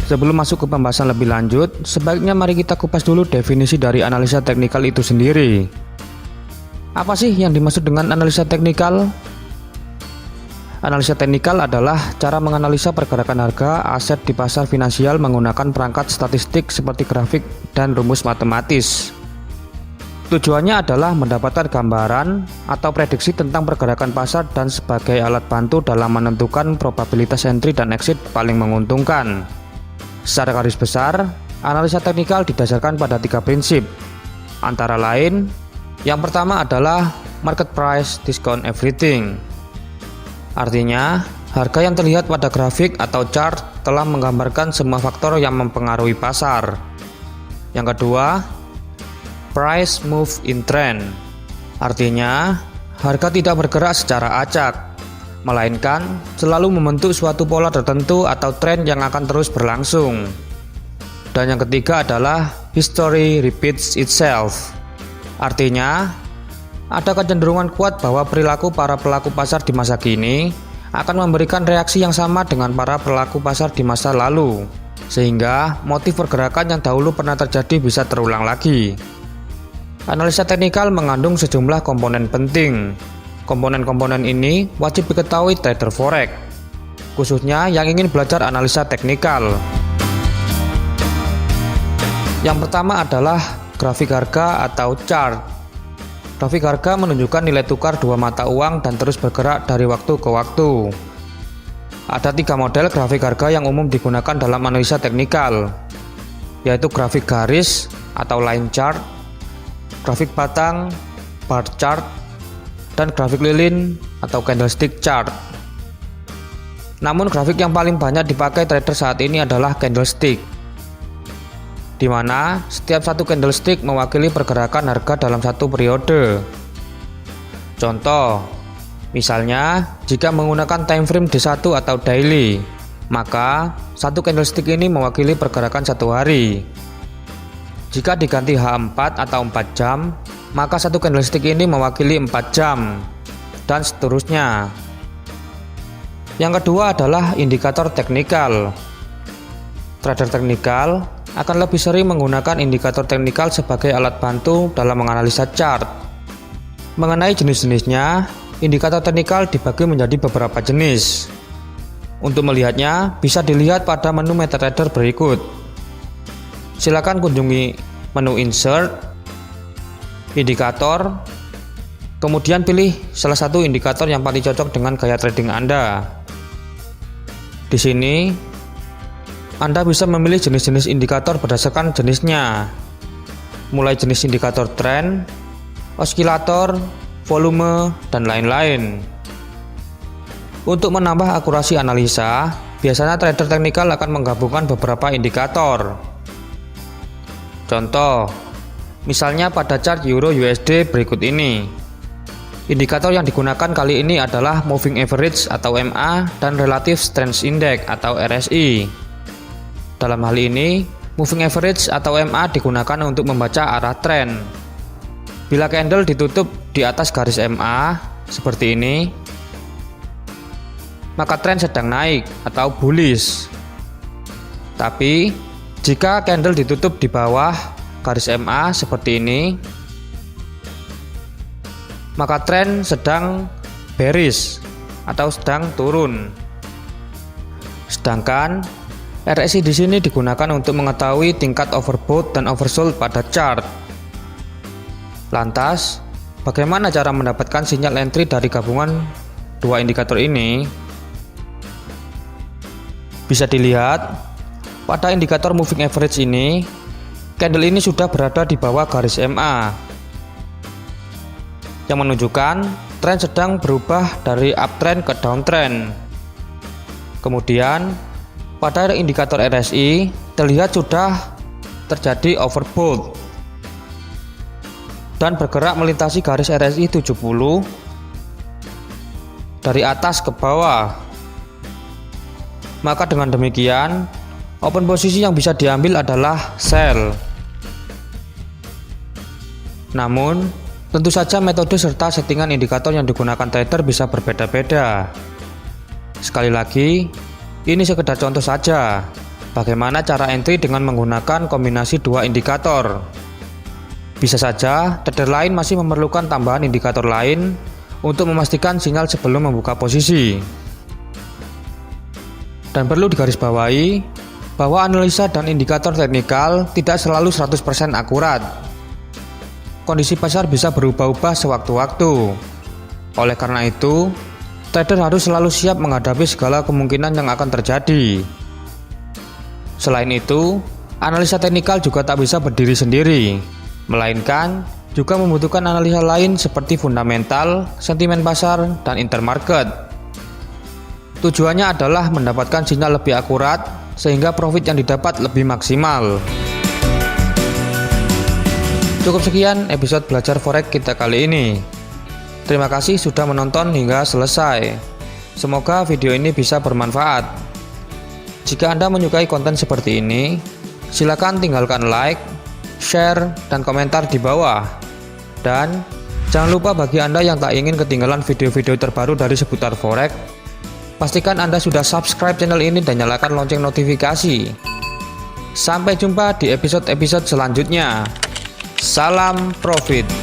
Sebelum masuk ke pembahasan lebih lanjut, sebaiknya mari kita kupas dulu definisi dari analisa teknikal itu sendiri. Apa sih yang dimaksud dengan analisa teknikal? Analisa teknikal adalah cara menganalisa pergerakan harga aset di pasar finansial menggunakan perangkat statistik seperti grafik dan rumus matematis. Tujuannya adalah mendapatkan gambaran atau prediksi tentang pergerakan pasar dan sebagai alat bantu dalam menentukan probabilitas entry dan exit paling menguntungkan. Secara garis besar, analisa teknikal didasarkan pada 3 prinsip. Antara lain, yang pertama adalah market price discount everything. Artinya, harga yang terlihat pada grafik atau chart telah menggambarkan semua faktor yang mempengaruhi pasar. Yang kedua, price move in trend. Artinya, harga tidak bergerak secara acak, melainkan selalu membentuk suatu pola tertentu atau tren yang akan terus berlangsung. Dan yang ketiga adalah history repeats itself. Artinya, ada kecenderungan kuat bahwa perilaku para pelaku pasar di masa kini akan memberikan reaksi yang sama dengan para pelaku pasar di masa lalu, sehingga motif pergerakan yang dahulu pernah terjadi bisa terulang lagi. Analisa teknikal mengandung sejumlah komponen penting. Komponen-komponen ini wajib diketahui trader forex, khususnya yang ingin belajar analisa teknikal. Yang pertama adalah grafik harga atau chart. Grafik harga menunjukkan nilai tukar dua mata uang dan terus bergerak dari waktu ke waktu. Ada 3 model grafik harga yang umum digunakan dalam analisa teknikal, yaitu grafik garis atau line chart, grafik batang, bar chart, dan grafik lilin atau candlestick chart. Namun grafik yang paling banyak dipakai trader saat ini adalah candlestick, di mana setiap satu candlestick mewakili pergerakan harga dalam satu periode. Contoh, misalnya jika menggunakan time frame D1 atau daily, maka satu candlestick ini mewakili pergerakan 1 hari. Jika diganti H4 atau 4 jam, maka satu candlestick ini mewakili 4 jam, dan seterusnya. Yang kedua adalah indikator teknikal. Trader teknikal akan lebih sering menggunakan indikator teknikal sebagai alat bantu dalam menganalisa chart. Mengenai jenis-jenisnya, indikator teknikal dibagi menjadi beberapa jenis. Untuk melihatnya, bisa dilihat pada menu MetaTrader berikut. Silakan kunjungi menu Insert, Indikator, kemudian pilih salah satu indikator yang paling cocok dengan gaya trading Anda. Di sini, Anda bisa memilih jenis-jenis indikator berdasarkan jenisnya, mulai jenis indikator tren, osilator, volume, dan lain-lain. Untuk menambah akurasi analisa, biasanya trader teknikal akan menggabungkan beberapa indikator. Contoh, misalnya pada chart Euro USD berikut ini. Indikator yang digunakan kali ini adalah Moving Average atau MA dan Relative Strength Index atau RSI. Dalam hal ini, Moving Average atau MA digunakan untuk membaca arah tren. Bila candle ditutup di atas garis MA seperti ini, maka tren sedang naik atau bullish. Tapi jika candle ditutup di bawah garis MA seperti ini, maka tren sedang bearish atau sedang turun. Sedangkan RSI di sini digunakan untuk mengetahui tingkat overbought dan oversold pada chart. Lantas, bagaimana cara mendapatkan sinyal entry dari gabungan 2 indikator ini? Bisa dilihat pada indikator moving average ini, candle ini sudah berada di bawah garis MA, yang menunjukkan tren sedang berubah dari uptrend ke downtrend. Kemudian pada indikator RSI terlihat sudah terjadi overbought dan bergerak melintasi garis RSI 70 dari atas ke bawah. Maka dengan demikian, open posisi yang bisa diambil adalah sell. Namun, tentu saja metode serta settingan indikator yang digunakan trader bisa berbeda-beda. Sekali lagi, ini sekedar contoh saja. bagaimana cara entry dengan menggunakan kombinasi dua indikator. Bisa saja trader lain masih memerlukan tambahan indikator lain untuk memastikan sinyal sebelum membuka posisi. Dan perlu digarisbawahi bahwa analisa dan indikator teknikal tidak selalu 100% akurat. Kondisi pasar bisa berubah-ubah sewaktu-waktu. Oleh karena itu, trader harus selalu siap menghadapi segala kemungkinan yang akan terjadi. Selain itu, analisa teknikal juga tak bisa berdiri sendiri, melainkan juga membutuhkan analisa lain seperti fundamental, sentimen pasar, dan intermarket. Tujuannya adalah mendapatkan sinyal lebih akurat sehingga profit yang didapat lebih maksimal. Cukup sekian episode belajar forex kita kali ini. Terima kasih sudah menonton hingga selesai. Semoga video ini bisa bermanfaat. Jika Anda menyukai konten seperti ini, silakan tinggalkan like, share, dan komentar di bawah. Dan jangan lupa bagi Anda yang tak ingin ketinggalan video-video terbaru dari seputar forex, pastikan Anda sudah subscribe channel ini dan nyalakan lonceng notifikasi. Sampai jumpa di episode-episode selanjutnya. Salam profit.